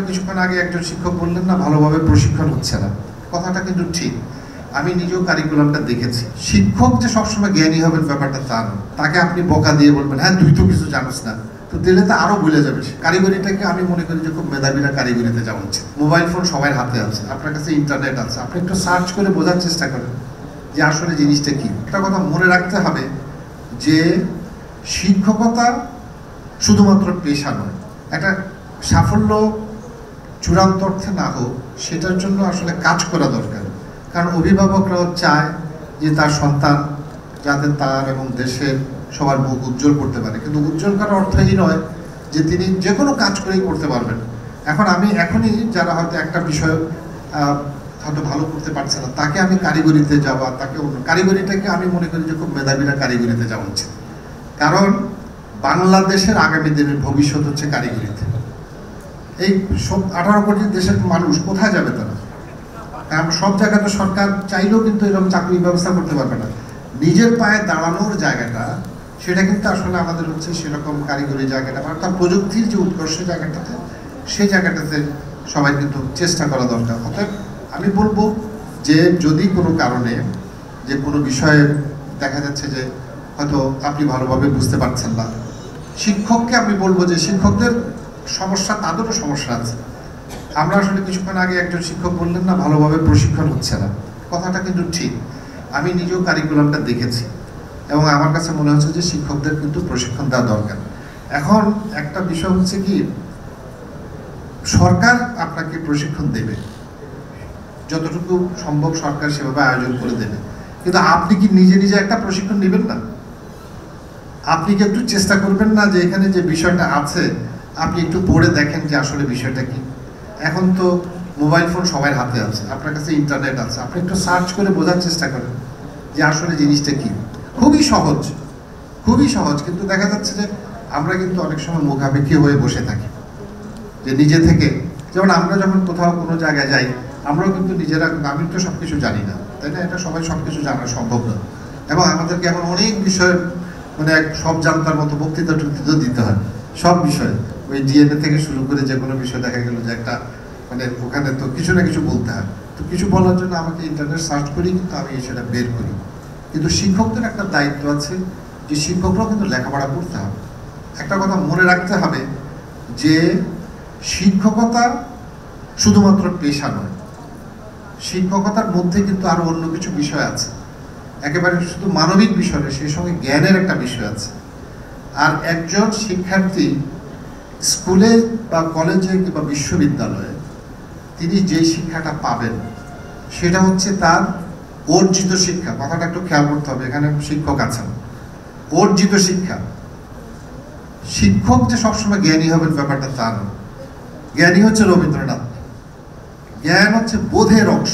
কিছুক্ষণ আগে একজন শিক্ষক বললেন না ভালোভাবে প্রশিক্ষণ হচ্ছে না, কথাটা কিন্তু ঠিক। আমি নিজেও কারিকুলামটা দেখেছি। শিক্ষক যে সবসময় জ্ঞানী হবেন ব্যাপারটা তা না। তাকে আপনি বকা দিয়ে বলবেন হ্যাঁ তুই তো কিছু জানোস না, তো দিলে তো আরো ভুলে যাবে। কারিগরিটাকে আমি মনে করি যে খুব মেধাবীরা কারিগরিতে যাওয়া উচিত। মোবাইল ফোন সবার হাতে আছে, আপনার কাছে ইন্টারনেট আছে, আপনি একটু সার্চ করে বোঝার চেষ্টা করেন যে আসলে জিনিসটা কি। একটা কথা মনে রাখতে হবে যে শিক্ষকতা শুধুমাত্র পেশা নয়। একটা সাফল্য চূড়ান্ত অর্থে না হোক, সেটার জন্য আসলে কাজ করা দরকার। কারণ অভিভাবকরাও চায় যে তার সন্তান যাতে তার এবং দেশের সবার মুখ উজ্জ্বল করতে পারে, কিন্তু উজ্জ্বল করার অর্থ এই নয় যে তিনি যে কোনো কাজ করেই করতে পারবেন। এখনই যারা হয়তো একটা বিষয় হয়তো ভালো করতে পারছে না, তাকে আমি কারিগরিতে যাওয়া, তাকে কারিগরিটাকে আমি মনে করি যে খুব মেধাবীরা কারিগরিতে যাওয়া উচিত। কারণ বাংলাদেশের আগামী দিনের ভবিষ্যৎ হচ্ছে কারিগরিতে। এই সব 18 কোটি দেশের মানুষ কোথায় যাবে তারা? কারণ সব জায়গাতে সরকার চাইলেও কিন্তু এরকম চাকরির ব্যবস্থা করতে পারবে না। নিজের পায়ে দাঁড়ানোর জায়গাটা সেটা কিন্তু আসলে আমাদের হচ্ছে সেরকম কারিগরি জায়গাটা, অর্থাৎ প্রযুক্তির যে উৎকর্ষ জায়গাটাতে, সেই জায়গাটাতে সবাই কিন্তু চেষ্টা করা দরকার। অতএব আমি বলবো যে যদি কোনো কারণে যে কোনো বিষয়ে দেখা যাচ্ছে যে হয়তো আপনি ভালোভাবে বুঝতে পারছেন না, শিক্ষককে আমি বলবো যে শিক্ষকদের সমস্যা, তাদেরও সমস্যা আছে। আমরা আসলে কিছুক্ষণ আগে একজন শিক্ষক বললেন না ভালোভাবে প্রশিক্ষণ হচ্ছে না, কথাটা কিন্তু ঠিক। আমি নিজেও কারিকুলামটা দেখেছি এবং আমার কাছে মনে হচ্ছে যে শিক্ষকদের কিন্তু প্রশিক্ষণ দেওয়া দরকার। এখন একটা বিষয় হচ্ছে কি, সরকার আপনাকে প্রশিক্ষণ দেবে, যতটুকু সম্ভব সরকার সেভাবে আয়োজন করে দেবে, কিন্তু আপনি কি নিজে নিজে একটা প্রশিক্ষণ নেবেন না? আপনি কি একটু চেষ্টা করবেন না যে এখানে যে বিষয়টা আছে আপনি একটু পড়ে দেখেন যে আসলে বিষয়টা কি? এখন তো মোবাইল ফোন সবার হাতে আছে, আপনার কাছে ইন্টারনেট আছে, আপনি একটু সার্চ করে বোঝার চেষ্টা করেন যে আসলে জিনিসটা কি। খুবই সহজ, খুবই সহজ, কিন্তু দেখা যাচ্ছে যে আমরা কিন্তু অনেক সময় মুখাপেক্ষি হয়ে বসে থাকি। যে নিজে থেকে, যেমন আমরা যখন কোথাও কোনো জায়গায় যাই, আমরাও কিন্তু নিজেরা, আমি তো সব কিছু জানি না, তাই না? এটা সবাই সব কিছু জানা সম্ভব না, এবং আমাদেরকে এখন অনেক বিষয় মানে সব জানতার মতো বক্তৃতা দিতে হয় সব বিষয়ে। ওই ডিএনএ থেকে শুরু করে যে কোনো বিষয় দেখা গেল যে একটা মানে ওখানে তো কিছু না কিছু বলতে হয়, তো কিছু বলার জন্য আমাকে ইন্টারনেট সার্চ করি, কিন্তু আমি সেটা বের করি। কিন্তু শিক্ষকদের একটা দায়িত্ব আছে যে শিক্ষকরাও কিন্তু লেখাপড়া করতে হবে। একটা কথা মনে রাখতে হবে যে শিক্ষকতা শুধুমাত্র পেশা নয়, শিক্ষকতার মধ্যে কিন্তু আরো অন্য কিছু বিষয় আছে। একেবারে শুধু মানবিক বিষয় নয়, সেই সঙ্গে জ্ঞানের একটা বিষয় আছে। আর একজন শিক্ষার্থী স্কুলে বা কলেজে কিংবা বিশ্ববিদ্যালয়ে তিনি যে শিক্ষাটা পাবেন সেটা হচ্ছে তার অর্জিত শিক্ষা। কথাটা একটু খেয়াল করতে হবে, এখানে শিক্ষক আছেন। অর্জিত শিক্ষা। শিক্ষক যে সবসময় জ্ঞানী হবেন ব্যাপারটা তা নয়। জ্ঞানী হচ্ছে রবীন্দ্রনাথ। জ্ঞান হচ্ছে বোধের অংশ।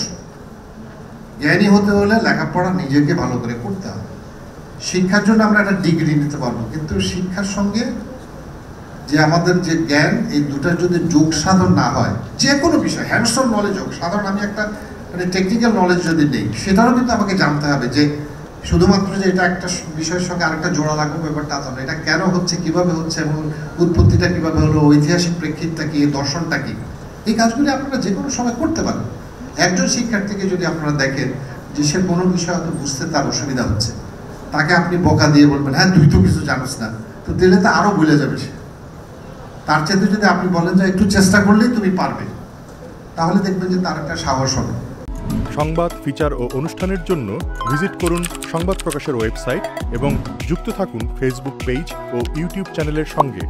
জ্ঞানী হতে হলে লেখাপড়া নিজেকে ভালো করে করতে হবে। শিক্ষার জন্য আমরা একটা ডিগ্রি নিতে পারবো, কিন্তু শিক্ষার সঙ্গে যে আমাদের যে জ্ঞান, এই দুটার যদি যোগ সাধন না হয়, যে কোনো বিষয় হ্যান্ডস অন নলেজ হোক, সাধারণ আমি একটা মানে টেকনিক্যাল নলেজ যদি নেই, সেটারও কিন্তু আমাকে জানতে হবে যে শুধুমাত্র যে এটা একটা বিষয়ের সঙ্গে আরেকটা জোড়া লাগবে ব্যাপারটা তা না। এটা কেন হচ্ছে, কিভাবে হচ্ছে, এবং উৎপত্তিটা কিভাবে হলো, ঐতিহাসিক প্রেক্ষিতটা কি, দর্শনটা কি, এই কাজগুলি আপনারা যে কোনো সময় করতে পারেন। একজন শিক্ষার্থীকে যদি আপনারা দেখেন যে সে কোনো বিষয় হয়তো বুঝতে তার অসুবিধা হচ্ছে, তাকে আপনি বকা দিয়ে বলবেন হ্যাঁ তুই তো কিছু জানোস না, তো দিলে তো আরো ভুলে যাবে সে। তার চাইতে যদি আপনি বলেন যে একটু চেষ্টা করলেই তুমি পারবে, তাহলে দেখবেন যে তার একটা সাহস হবে। সংবাদ, ফিচার ও অনুষ্ঠানের জন্য ভিজিট করুন সংবাদ প্রকাশের ওয়েবসাইট এবং যুক্ত থাকুন ফেসবুক পেজ ও ইউটিউব চ্যানেলের সঙ্গে।